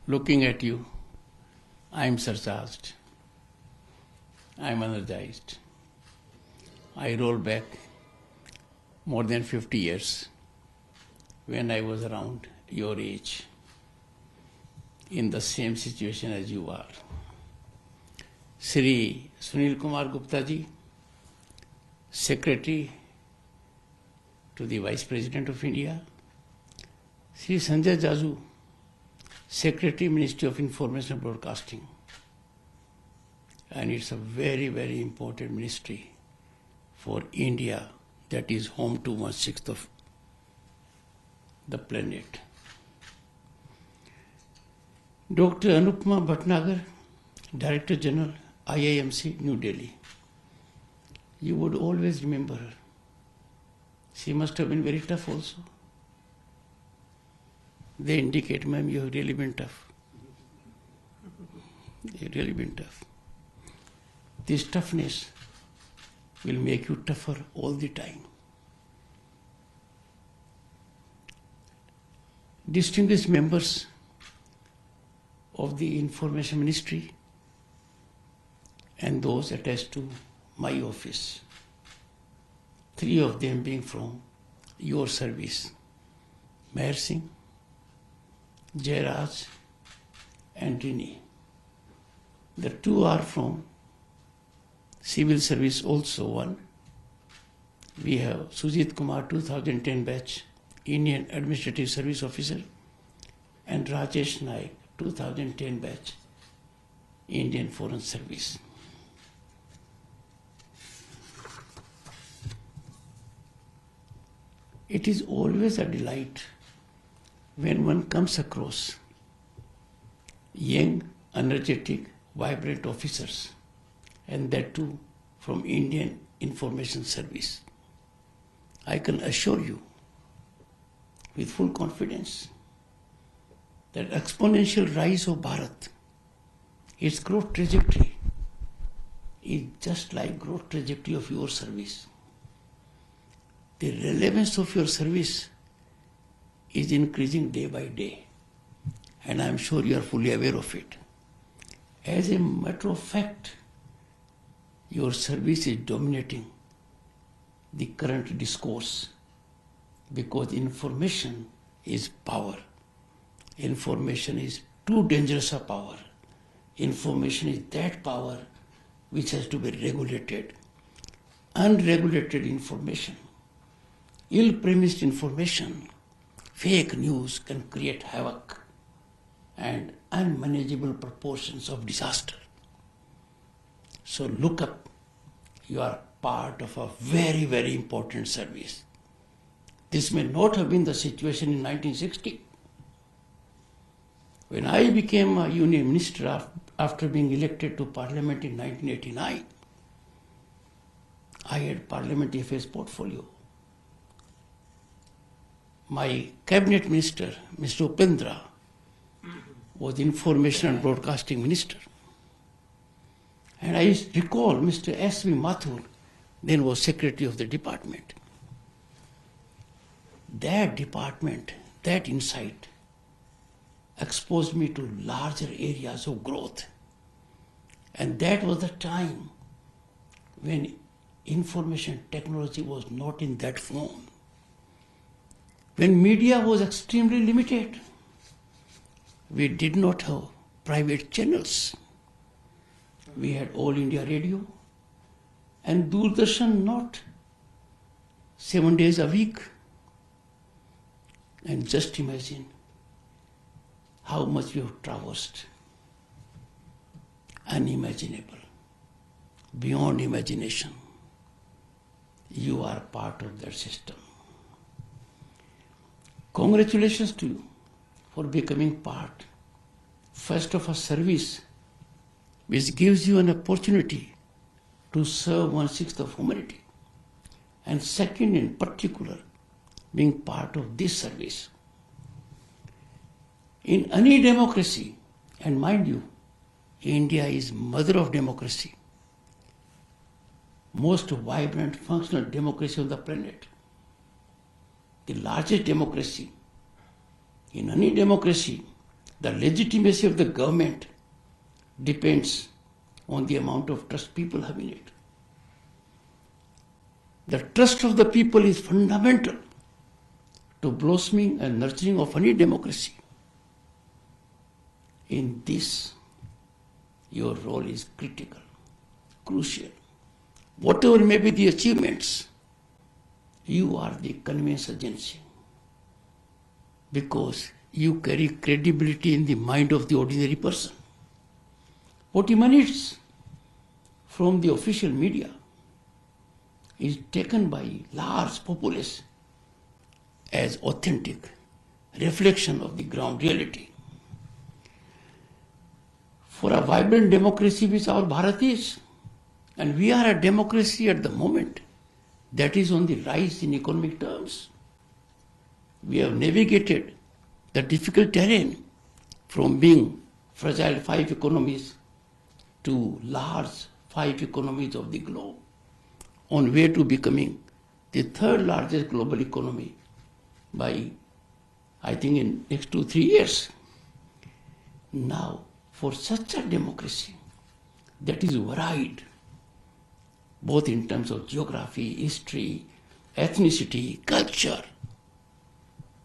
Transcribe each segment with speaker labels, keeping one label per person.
Speaker 1: Looking at you, I am surcharged. I am energized. I roll back more than 50 years when I was around your age, in the same situation as you are. Sri Sunil Kumar Gupta ji, Secretary to the Vice President of India, Sri Sanjay Jaju, Secretary, Ministry of Information and Broadcasting. And it's a very, very important ministry for India that is home to 1/6 of the planet. Dr. Anupama Bhatnagar, Director General, IIMC, New Delhi. You would always remember her. She must have been very tough also. They indicate, ma'am, you have really been tough. You've really been tough. This toughness will make you tougher all the time. Distinguished members of the Information Ministry and those attached to my office, 3 of them being from your service, Meher Singh, Jairaj and Rini. The 2 are from civil service also, one. We have Sujit Kumar, 2010 batch, Indian Administrative Service Officer, and Rajesh Naik, 2010 batch, Indian Foreign Service. It is always a delight when one comes across young, energetic, vibrant officers, and that too from Indian Information Service. I can assure you with full confidence that exponential rise of Bharat, its growth trajectory is just like growth trajectory of your service. The relevance of your service is increasing day by day, and I am sure you are fully aware of it. As a matter of fact, your service is dominating the current discourse because information is power. Information is too dangerous a power. Information is that power which has to be regulated. Unregulated information, ill-premised information, fake news can create havoc and unmanageable proportions of disaster. So look up, you are part of a very, very important service. This may not have been the situation in 1960. When I became a Union Minister after being elected to Parliament in 1989, I had Parliamentary Affairs portfolio. My Cabinet Minister, Mr. Upendra, was Information and Broadcasting Minister. And I recall Mr. S.V. Mathur then was Secretary of the Department. That department, that insight, exposed me to larger areas of growth. And that was the time when information technology was not in that form. When media was extremely limited, we did not have private channels. We had All India Radio and Doordarshan not 7 days a week. And just imagine how much we have traversed. Unimaginable, beyond imagination. You are part of that system. Congratulations to you for becoming part, first of a service which gives you an opportunity to serve 1/6 of humanity, and second in particular, being part of this service. In any democracy, and mind you, India is mother of democracy, most vibrant, functional democracy on the planet, the largest democracy. In any democracy, The legitimacy of the government depends on the amount of trust people have in it. The trust of the people is fundamental to blossoming and nurturing of any democracy. In this, your role is critical, crucial. Whatever may be the achievements, you are the conveyance agency because you carry credibility in the mind of the ordinary person. What emanates from the official media is taken by large populace as authentic reflection of the ground reality. For a vibrant democracy which our Bharat is, and we are a democracy at the moment that is on the rise in economic terms. We have navigated the difficult terrain from being fragile 5 economies to large 5 economies of the globe, on way to becoming the 3rd largest global economy by, I think, in next 2-3 years. Now, for such a democracy that is varied, both in terms of geography, history, ethnicity, culture,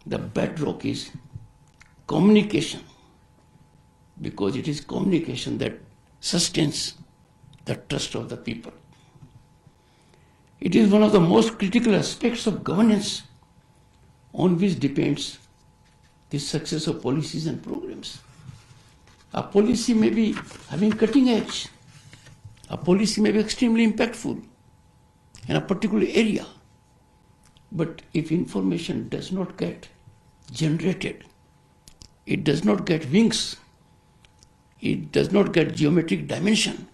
Speaker 1: the bedrock is communication, because it is communication that sustains the trust of the people. It is one of the most critical aspects of governance on which depends the success of policies and programs. A policy may be having cutting edge. A policy may be extremely impactful in a particular area. But if information does not get generated, it does not get wings, it does not get geometric dimension,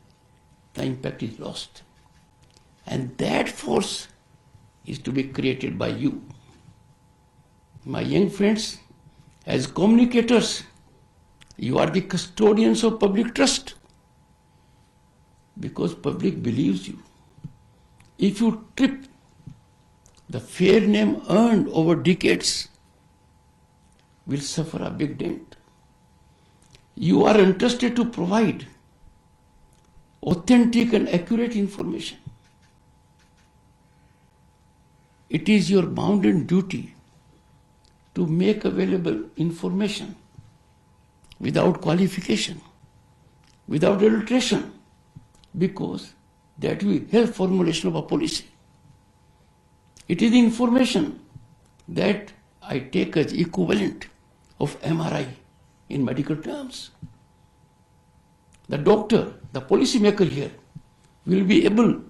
Speaker 1: the impact is lost. And that force is to be created by you. My young friends, as communicators, you are the custodians of public trust, because public believes you. If you trip, the fair name earned over decades will suffer a big dent. You are entrusted to provide authentic and accurate information. It is your bounden duty to make available information without qualification, without adulteration, because that will help formulation of a policy. It is the information that I take as equivalent of MRI in medical terms. The doctor, the policy maker here, will be able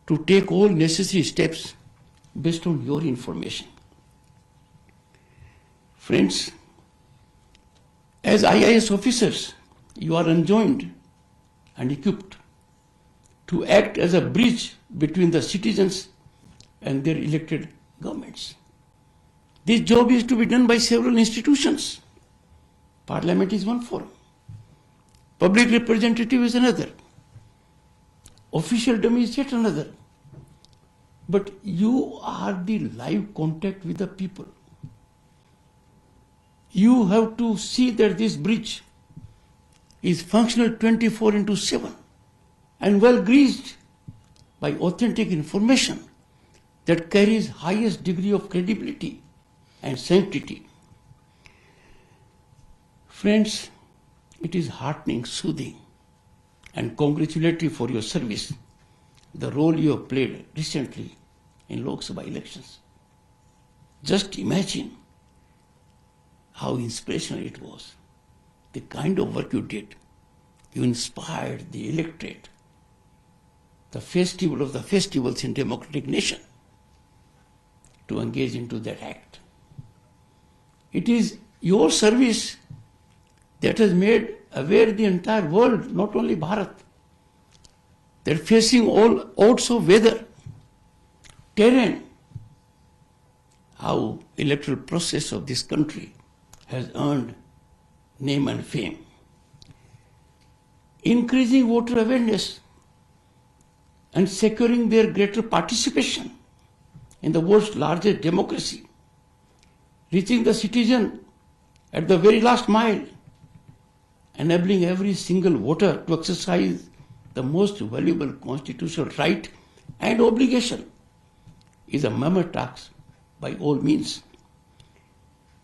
Speaker 1: to take all necessary steps based on your information. Friends, as IIS officers, you are enjoined and equipped to act as a bridge between the citizens and their elected governments. This job is to be done by several institutions. Parliament is one forum. Public representative is another. Officialdom is yet another. But you are the live contact with the people. You have to see that this bridge is functional 24/7 and well greased by authentic information that carries highest degree of credibility and sanctity. Friends, it is heartening, soothing, and congratulatory for your service, the role you have played recently in Lok Sabha elections. Just imagine how inspirational it was, the kind of work you did. You inspired the electorate, the festival of the festivals in democratic nation, to engage into that act. It is your service that has made aware the entire world, not only Bharat, that facing all odds of weather, terrain, how electoral process of this country has earned name and fame. Increasing voter awareness and securing their greater participation in the world's largest democracy, reaching the citizen at the very last mile, enabling every single voter to exercise the most valuable constitutional right and obligation, is a mammoth task by all means.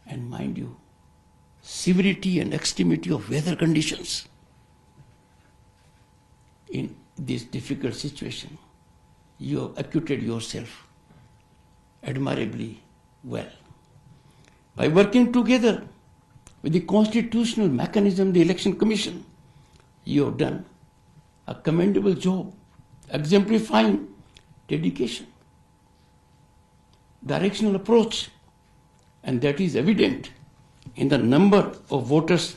Speaker 1: And mind you, severity and extremity of weather conditions in this difficult situation, you have acquitted yourself admirably well. By working together with the constitutional mechanism, the Election Commission, you have done a commendable job exemplifying dedication, directional approach, and that is evident in the number of voters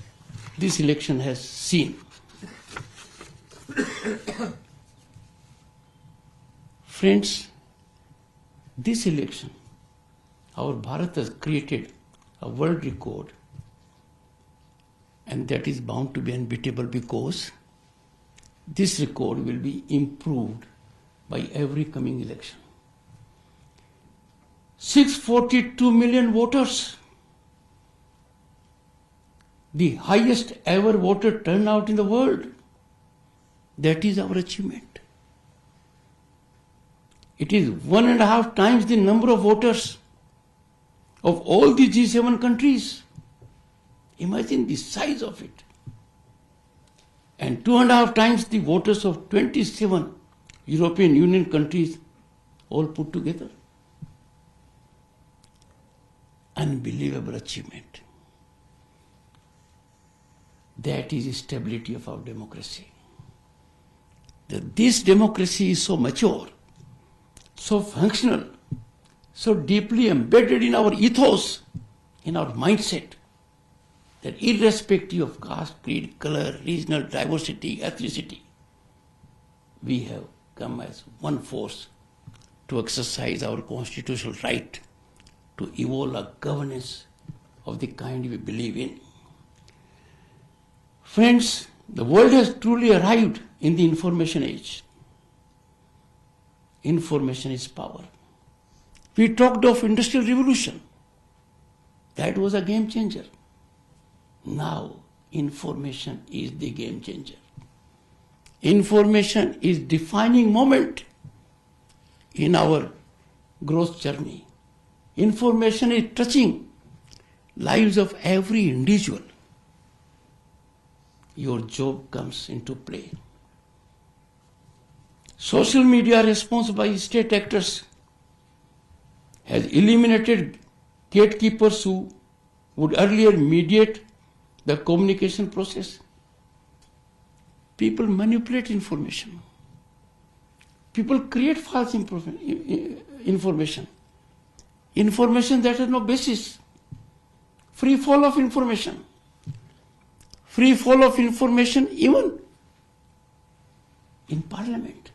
Speaker 1: this election has seen. Friends, this election, our Bharat has created a world record, and that is bound to be unbeatable because this record will be improved by every coming election. 642 million voters, the highest ever voter turnout in the world. That is our achievement. It is 1.5 times the number of voters of all the G7 countries. Imagine the size of it. And 2.5 times the voters of 27 European Union countries all put together. Unbelievable achievement. That is the stability of our democracy. That this democracy is so mature, so functional, so deeply embedded in our ethos, in our mindset, that irrespective of caste, creed, color, regional diversity, ethnicity, we have come as one force to exercise our constitutional right to evolve a governance of the kind we believe in. Friends, the world has truly arrived in the information age. Information is power. We talked of industrial revolution. That was a game changer. Now, information is the game changer. Information is defining moment in our growth journey. Information is touching lives of every individual. Your job comes into play. Social media response by state actors has eliminated gatekeepers who would earlier mediate the communication process. People manipulate information. People create false information. Information that has no basis. Free fall of information. Free fall of information even in Parliament.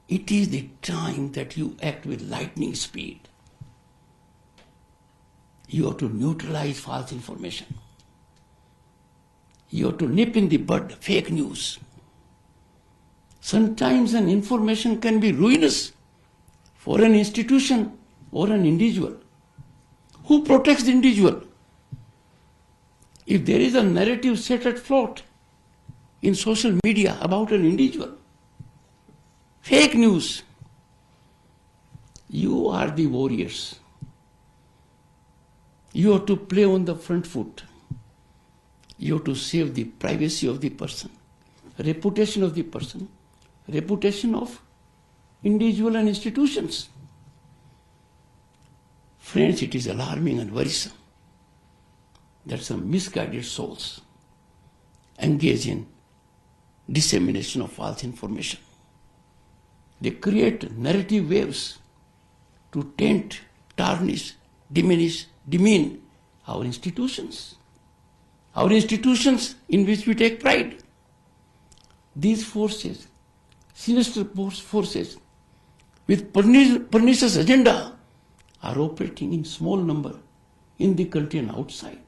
Speaker 1: It is the time that you act with lightning speed. You have to neutralize false information. You have to nip in the bud fake news. Sometimes an information can be ruinous for an institution or an individual. Who protects the individual? If there is a narrative set at float in social media about an individual, fake news, you are the warriors. You have to play on the front foot. You have to save the privacy of the person, reputation of the person, reputation of individual and institutions. Friends, it is alarming and worrisome that some misguided souls engage in dissemination of false information. They create narrative waves to taint, tarnish, diminish, demean our institutions in which we take pride. These forces, sinister forces with pernicious agenda, are operating in small number in the country and outside.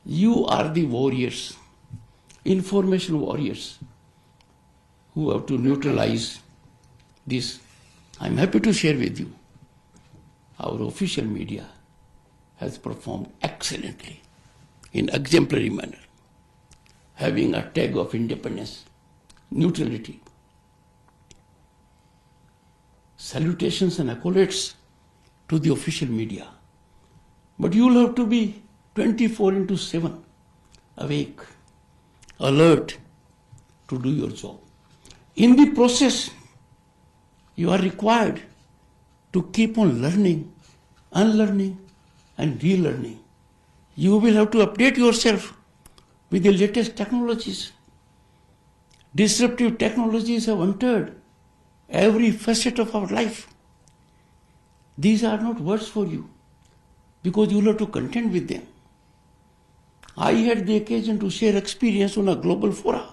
Speaker 1: You are the warriors, information warriors, who have to neutralize this. I'm happy to share with you our official media has performed excellently in exemplary manner, having a tag of independence, neutrality. Salutations and accolades to the official media. But you will have to be 24/7 awake, alert to do your job. In the process, you are required to keep on learning, unlearning, and relearning. You will have to update yourself with the latest technologies. Disruptive technologies have entered every facet of our life. These are not words for you, because you will have to contend with them. I had the occasion to share experience on a global fora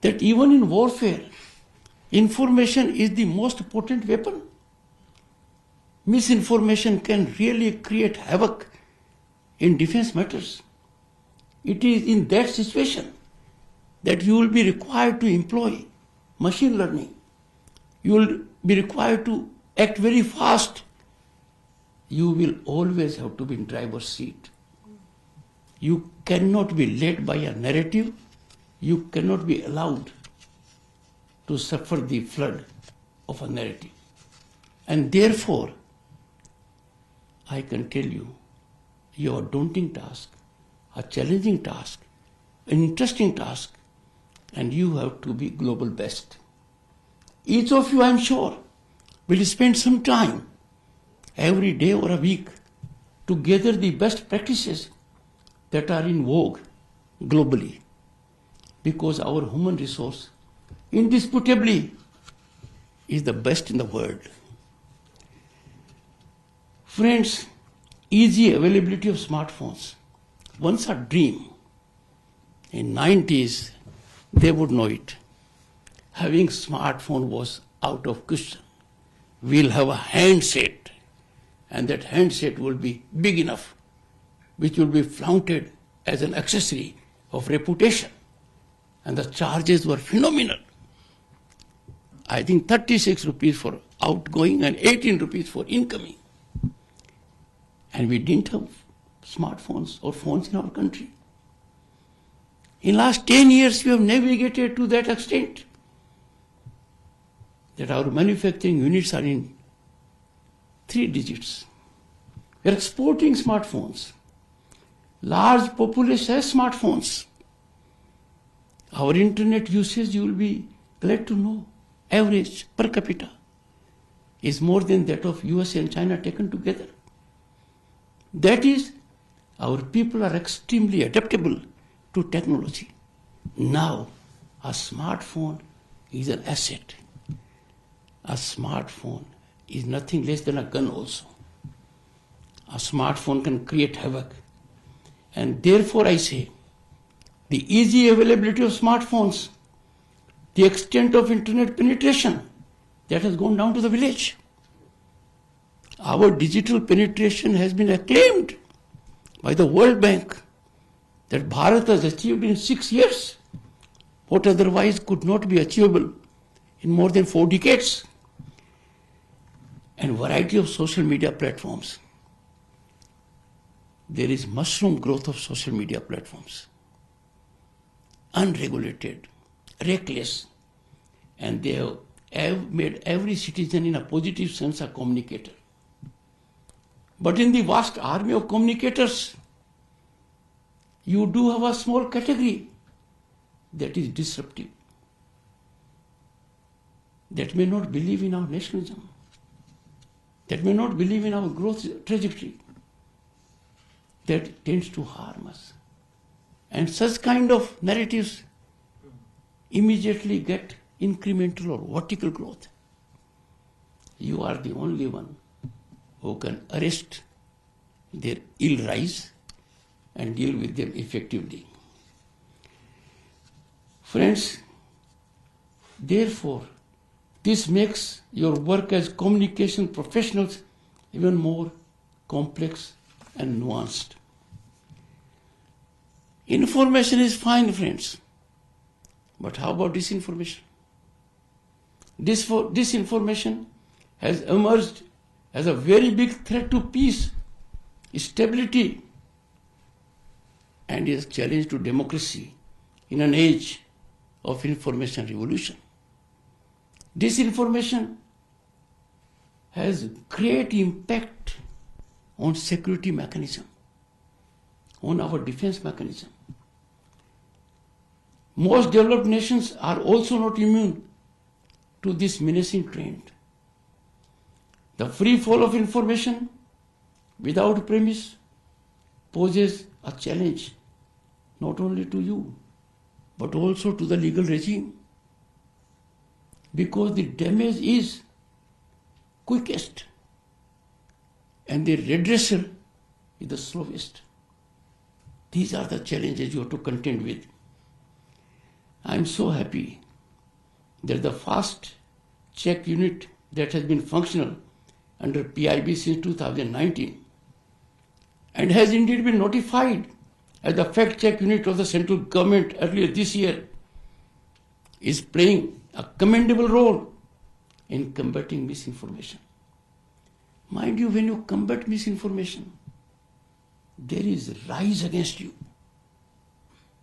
Speaker 1: that even in warfare, information is the most potent weapon. Misinformation can really create havoc in defense matters. It is in that situation that you will be required to employ machine learning. You will be required to act very fast. You will always have to be in driver's seat. You cannot be led by a narrative. You cannot be allowed to suffer the flood of a narrative. And therefore, I can tell you, you have a daunting task, a challenging task, an interesting task, and you have to be global best. Each of you, I am sure, will spend some time every day or a week to gather the best practices that are in vogue globally, because our human resource indisputably is the best in the world. Friends, easy availability of smartphones, once a dream. In 90s, they would know it. Having smartphone was out of question. We'll have a handset, and that handset will be big enough, which will be flaunted as an accessory of reputation. And the charges were phenomenal. I think 36 rupees for outgoing and 18 rupees for incoming. And we didn't have smartphones or phones in our country. In last 10 years, we have navigated to that extent that our manufacturing units are in 3 digits. We are exporting smartphones. Large population has smartphones. Our internet usage, you will be glad to know, average per capita is more than that of US and China taken together. That is, our people are extremely adaptable to technology. Now, a smartphone is an asset. A smartphone is nothing less than a gun also. A smartphone can create havoc. And therefore I say, the easy availability of smartphones, the extent of internet penetration, that has gone down to the village. Our digital penetration has been acclaimed by the World Bank, that Bharat has achieved in 6 years what otherwise could not be achievable in more than 4 decades. And variety of social media platforms. There is mushroom growth of social media platforms. Unregulated, reckless, and they have made every citizen in a positive sense a communicator. But in the vast army of communicators, you do have a small category that is disruptive, that may not believe in our nationalism, that may not believe in our growth trajectory, that tends to harm us. And such kind of narratives immediately get incremental or vertical growth. You are the only one who can arrest their ill rise and deal with them effectively. Friends, therefore, this makes your work as communication professionals even more complex and nuanced. Information is fine, friends, but how about disinformation? Disinformation has emerged as a very big threat to peace, stability, and is a challenge to democracy in an age of information revolution. Disinformation has great impact on security mechanism, on our defense mechanism. Most developed nations are also not immune to this menacing trend. The free flow of information without premise poses a challenge not only to you, but also to the legal regime, because the damage is quickest and the redressal is the slowest. These are the challenges you have to contend with. I am so happy that the fast check unit that has been functional under PIB since 2019 and has indeed been notified as the fact check unit of the central government earlier this year is playing a commendable role in combating misinformation. Mind you, when you combat misinformation, there is rise against you.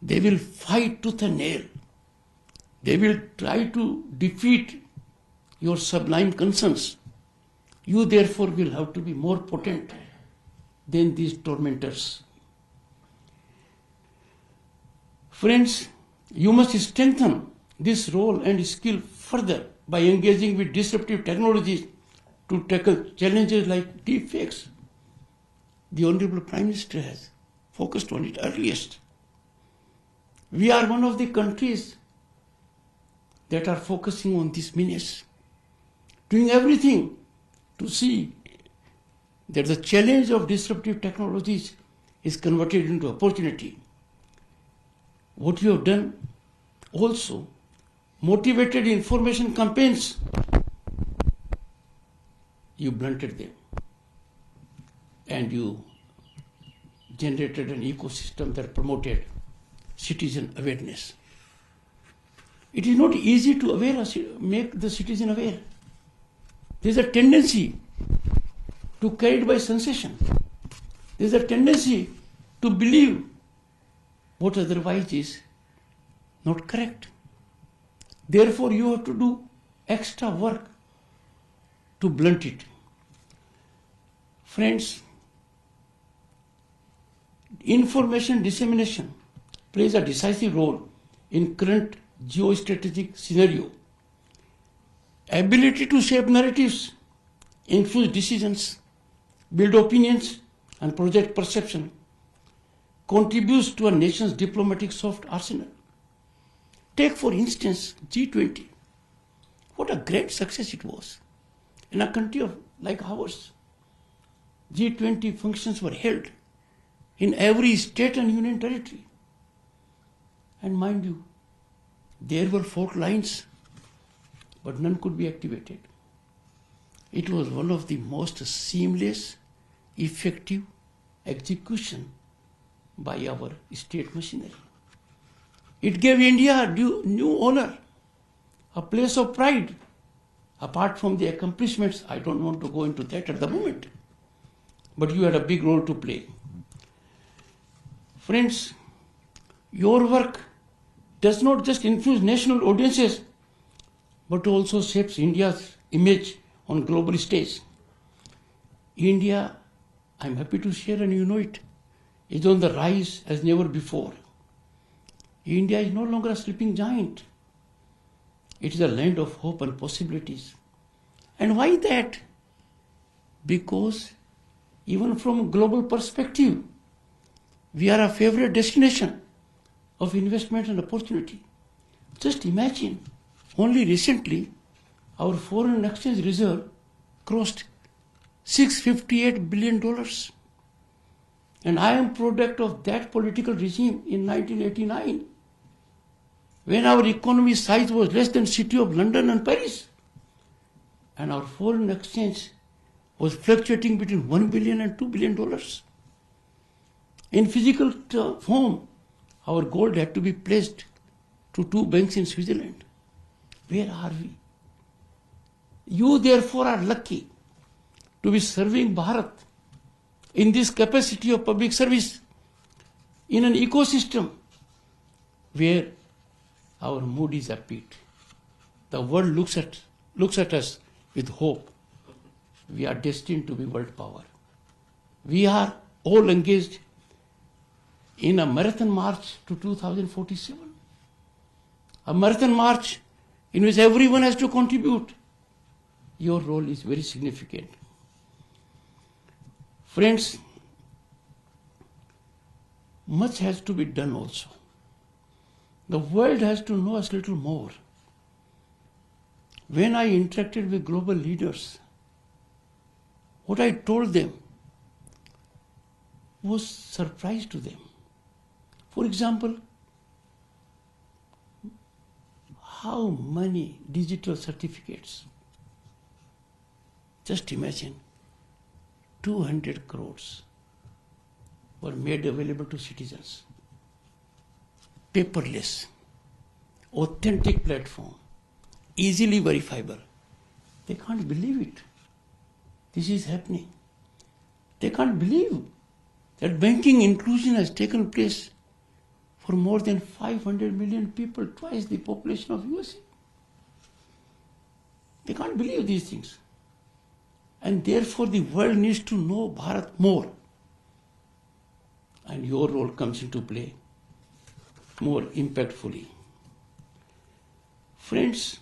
Speaker 1: They will fight tooth and nail. They will try to defeat your sublime concerns. You therefore will have to be more potent than these tormentors. Friends, you must strengthen this role and skill further by engaging with disruptive technologies to tackle challenges like deepfakes. The Honorable Prime Minister has focused on it earliest. We are one of the countries that are focusing on this menace, doing everything to see that the challenge of disruptive technologies is converted into opportunity. What you have done also motivated information campaigns. You blunted them and you generated an ecosystem that promoted citizen awareness. It is not easy to make the citizen aware. There is a tendency to carry it by sensation. There is a tendency to believe what otherwise is not correct. Therefore, you have to do extra work to blunt it. Friends, information dissemination plays a decisive role in current geostrategic scenario. Ability to shape narratives, influence decisions, build opinions, and project perception contributes to a nation's diplomatic soft arsenal. Take, for instance, G20. What a great success it was. In a country like ours, G20 functions were held in every state and union territory. And mind you, there were fault lines, but none could be activated. It was one of the most seamless, effective execution by our state machinery. It gave India a new honor, a place of pride. Apart from the accomplishments, I don't want to go into that at the moment, but you had a big role to play. Friends, your work does not just influence national audiences, but also shapes India's image on global stage. India, I'm happy to share, and you know it, is on the rise as never before. India is no longer a sleeping giant. It is a land of hope and possibilities. And why that? Because even from a global perspective, we are a favorite destination of investment and opportunity. Just imagine, only recently, our foreign exchange reserve crossed $658 billion. And I am product of that political regime in 1989, when our economy size was less than city of London and Paris. And our foreign exchange was fluctuating between $1 billion and $2 billion. In physical form, our gold had to be placed to 2 banks in Switzerland. Where are we? You therefore are lucky to be serving Bharat in this capacity of public service in an ecosystem where our mood is upbeat. The world looks at us with hope. We are destined to be world power. We are all engaged in a marathon march to 2047. A marathon march in which everyone has to contribute. Your role is very significant. Friends, much has to be done also. The world has to know us a little more. When I interacted with global leaders, what I told them was surprise to them. For example, how many digital certificates? Just imagine, 200 crores were made available to citizens. Paperless, authentic platform, easily verifiable. They can't believe it. This is happening. They can't believe that banking inclusion has taken place for more than 500 million people, twice the population of USA. They can't believe these things. And therefore the world needs to know Bharat more. And your role comes into play more impactfully. Friends,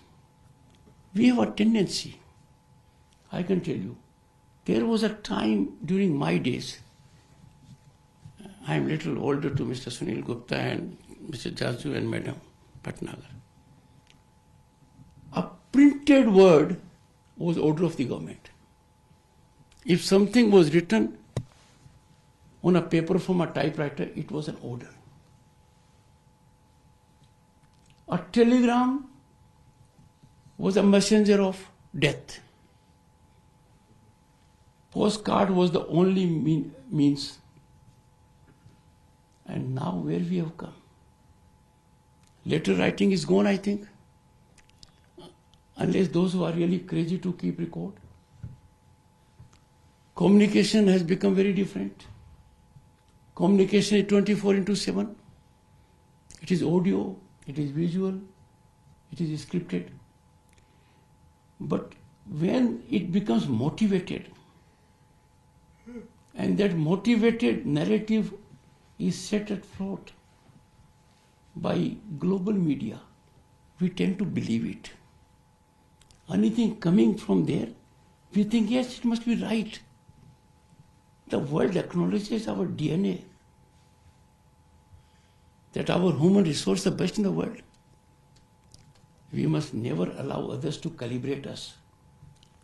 Speaker 1: we have a tendency, I can tell you, there was a time during my days, I am little older to Mr. Sunil Gupta and Mr. Jaju and Madam Patnagar. A printed word was order of the government. If something was written on a paper from a typewriter, it was an order. A telegram was a messenger of death. Postcard was the only means. And now where we have come. Letter writing is gone, I think. Unless those who are really crazy to keep record. Communication has become very different. Communication is 24/7. It is audio, it is visual, it is scripted. But when it becomes motivated, and that motivated narrative is set at float by global media, we tend to believe it. Anything coming from there, we think, yes, it must be right. The world acknowledges our DNA, that our human resource is the best in the world. We must never allow others to calibrate us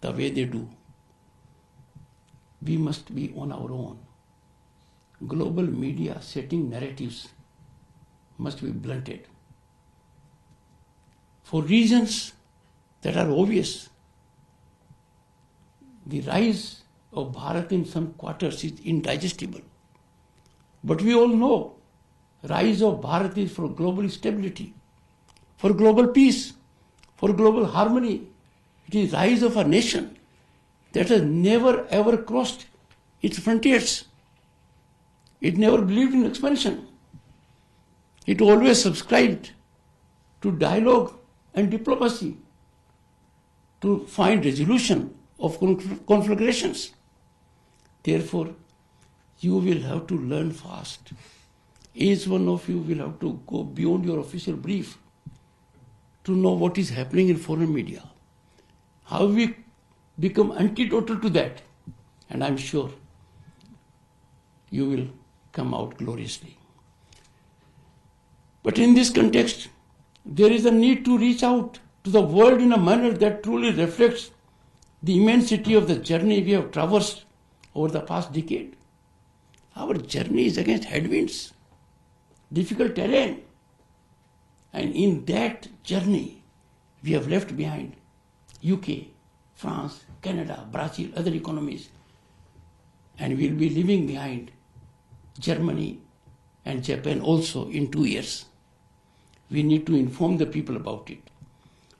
Speaker 1: the way they do. We must be on our own. Global media setting narratives must be blunted. For reasons that are obvious, the rise of Bharat in some quarters is indigestible. But we all know rise of Bharat is for global stability, for global peace, for global harmony. It is rise of a nation that has never ever crossed its frontiers. It never believed in expansion. It always subscribed to dialogue and diplomacy to find resolution of conflagrations. Therefore, you will have to learn fast. Each one of you will have to go beyond your official brief to know what is happening in foreign media. How we become antidotal to that. And I'm sure you will come out gloriously. But in this context, there is a need to reach out to the world in a manner that truly reflects the immensity of the journey we have traversed over the past decade. Our journey is against headwinds, difficult terrain. And in that journey, we have left behind UK, France, Canada, Brazil, other economies. And we'll be leaving behind Germany and Japan also in 2 years. We need to inform the people about it.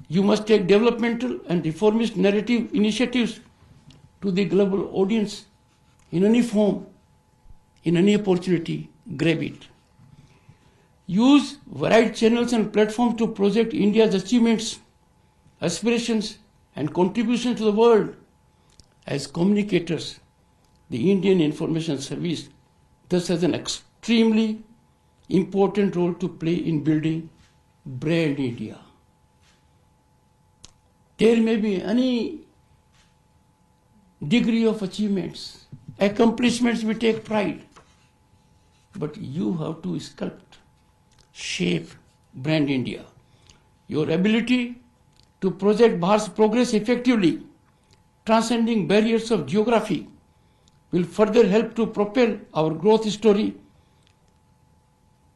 Speaker 1: You must take developmental and reformist narrative initiatives to the global audience in any form, in any opportunity, grab it. Use varied channels and platforms to project India's achievements, aspirations, and contributions to the world. As communicators, the Indian Information Service thus has an extremely important role to play in building brand India. There may be any degree of achievements, accomplishments we take pride, but you have to sculpt, shape brand India. Your ability to project Bharat's progress effectively, transcending barriers of geography, will further help to propel our growth story.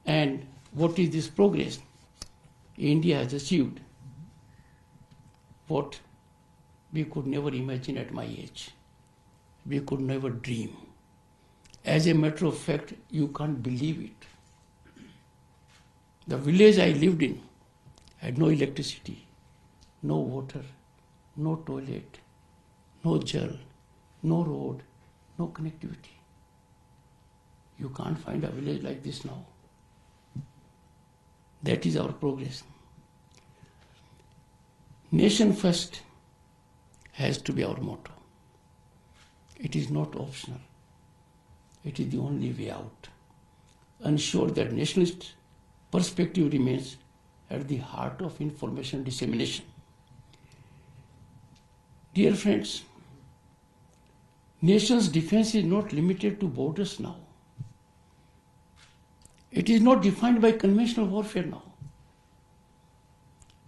Speaker 1: And what is this progress? India has achieved what we could never imagine at my age. We could never dream. As a matter of fact, you can't believe it. The village I lived in had no electricity, no water, no toilet, no jal, no road, no connectivity. You can't find a village like this now. That is our progress. Nation first has to be our motto. It is not optional. It is the only way out. Ensure that nationalist perspective remains at the heart of information dissemination. Dear friends, nation's defense is not limited to borders now. It is not defined by conventional warfare now.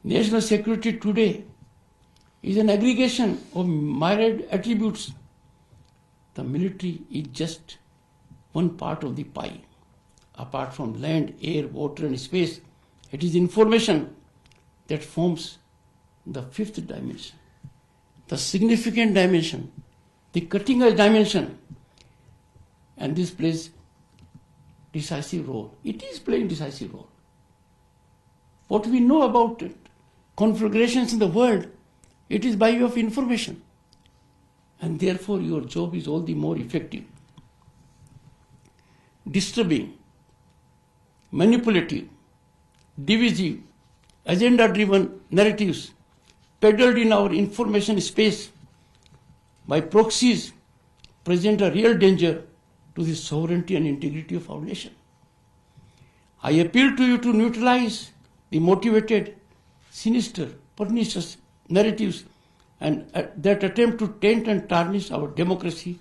Speaker 1: National security today is an aggregation of myriad attributes. The military is just one part of the pie. Apart from land, air, water, and space, it is information that forms the fifth dimension, the significant dimension, the cutting-edge dimension, and this plays decisive role. It is playing decisive role. What we know about it, conflagrations in the world, it is by way of information. And therefore your job is all the more effective. Disturbing, manipulative, divisive, agenda-driven narratives peddled in our information space by proxies present a real danger to the sovereignty and integrity of our nation. I appeal to you to neutralize the motivated, sinister, pernicious narratives and that attempt to taint and tarnish our democracy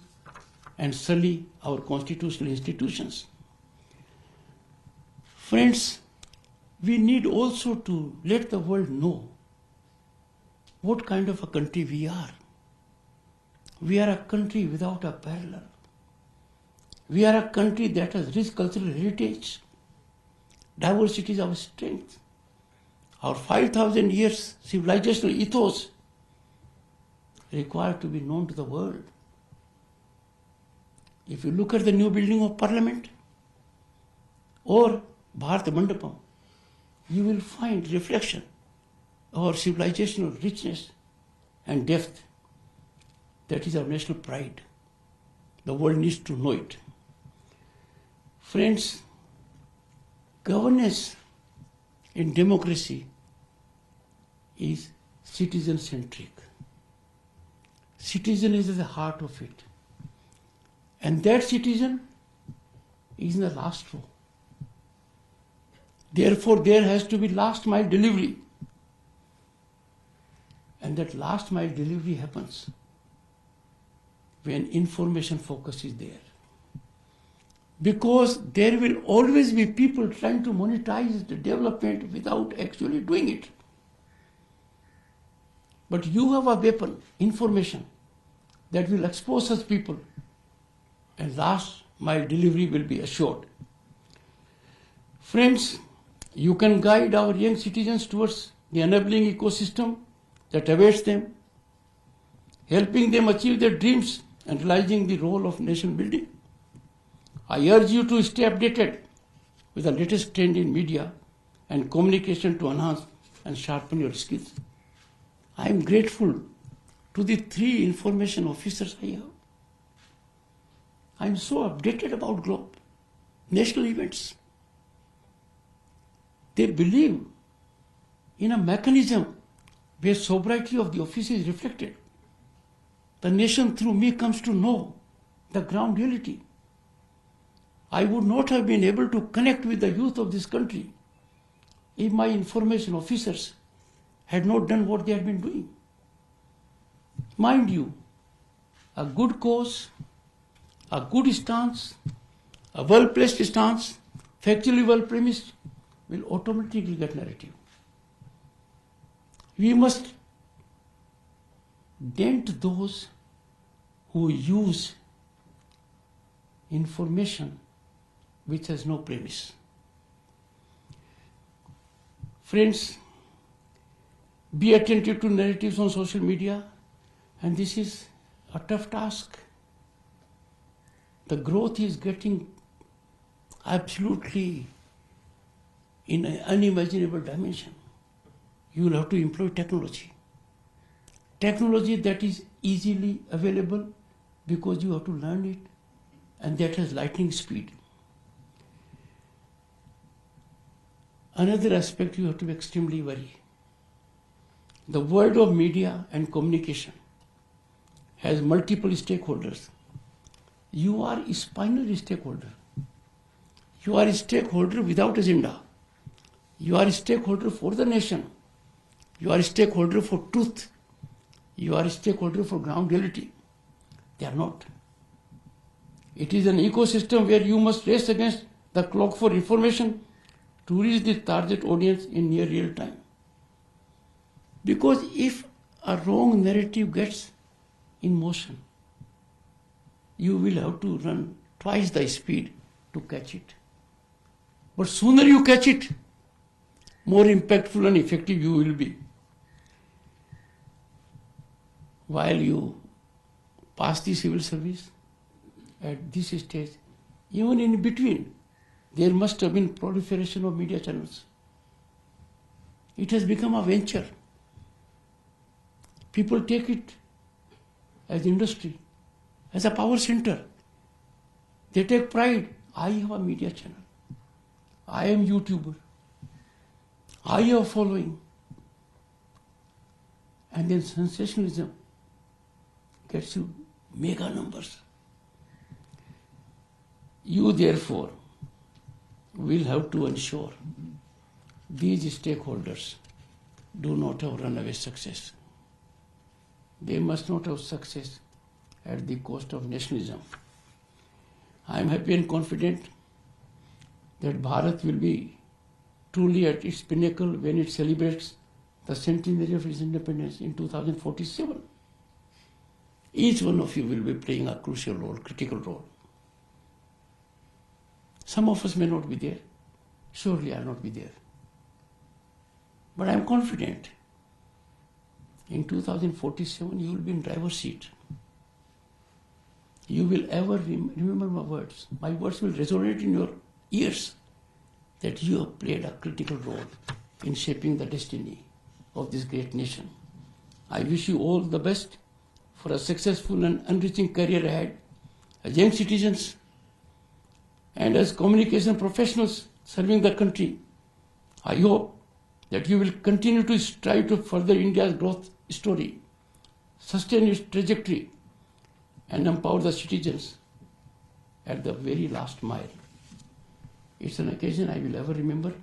Speaker 1: and sully our constitutional institutions. Friends, we need also to let the world know what kind of a country we are. We are a country without a parallel. We are a country that has rich cultural heritage. Diversity is our strength. Our 5,000 years civilizational ethos required to be known to the world. If you look at the new building of Parliament or Bharat Mandapam, you will find reflection of our civilizational richness and depth. That is our national pride. The world needs to know it. Friends, governance in democracy is citizen-centric. Citizen is at the heart of it. And that citizen is in the last row. Therefore, there has to be last mile delivery. And that last mile delivery happens when information focus is there. Because there will always be people trying to monetize the development without actually doing it. But you have a weapon, information, that will expose such people, and last mile delivery will be assured. Friends, you can guide our young citizens towards the enabling ecosystem that awaits them, helping them achieve their dreams and realizing the role of nation building. I urge you to stay updated with the latest trend in media and communication to enhance and sharpen your skills. I am grateful to the 3 information officers I have. I'm so updated about globe, national events. They believe in a mechanism where sobriety of the office is reflected. The nation through me comes to know the ground reality. I would not have been able to connect with the youth of this country if my information officers had not done what they had been doing. Mind you, a good cause, a good stance, a well-placed stance, factually well-premised, will automatically get narrative. We must dent those who use information which has no premise. Friends, be attentive to narratives on social media, and this is a tough task. The growth is getting absolutely in an unimaginable dimension. You will have to employ technology. Technology that is easily available because you have to learn it, and that has lightning speed. Another aspect you have to be extremely wary. The world of media and communication has multiple stakeholders. You are a spinal stakeholder. You are a stakeholder without agenda. You are a stakeholder for the nation. You are a stakeholder for truth. You are a stakeholder for ground reality. They are not. It is an ecosystem where you must race against the clock for information to reach the target audience in near real time. Because if a wrong narrative gets in motion, you will have to run twice the speed to catch it. But sooner you catch it, more impactful and effective you will be. While you pass the civil service, at this stage, even in between, there must have been proliferation of media channels. It has become a venture. People take it as industry, as a power center. They take pride. I have a media channel. I am YouTuber. I have following. And then sensationalism gets you mega numbers. You therefore will have to ensure these stakeholders do not have runaway success. They must not have success at the cost of nationalism. I am happy and confident that Bharat will be truly at its pinnacle when it celebrates the centenary of its independence in 2047. Each one of you will be playing a crucial role, critical role. Some of us may not be there. Surely I will not be there. But I am confident in 2047 you will be in driver's seat. You will ever remember my words. My words will resonate in your ears that you have played a critical role in shaping the destiny of this great nation. I wish you all the best for a successful and enriching career ahead as young citizens and as communication professionals serving the country. I hope that you will continue to strive to further India's growth story, sustain its trajectory, and empower the citizens at the very last mile. It's an occasion I will ever remember.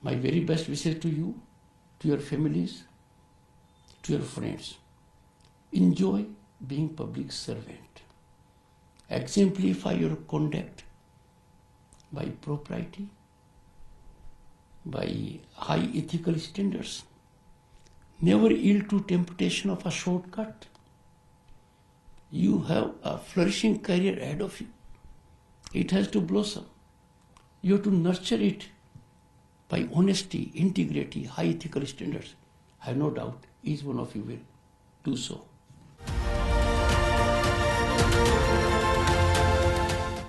Speaker 1: My very best wishes to you, to your families, to your friends. Enjoy being public servant. Exemplify your conduct by propriety, by high ethical standards. Never yield to temptation of a shortcut. You have a flourishing career ahead of you. It has to blossom. You have to nurture it by honesty, integrity, high ethical standards. I have no doubt each one of you will do so.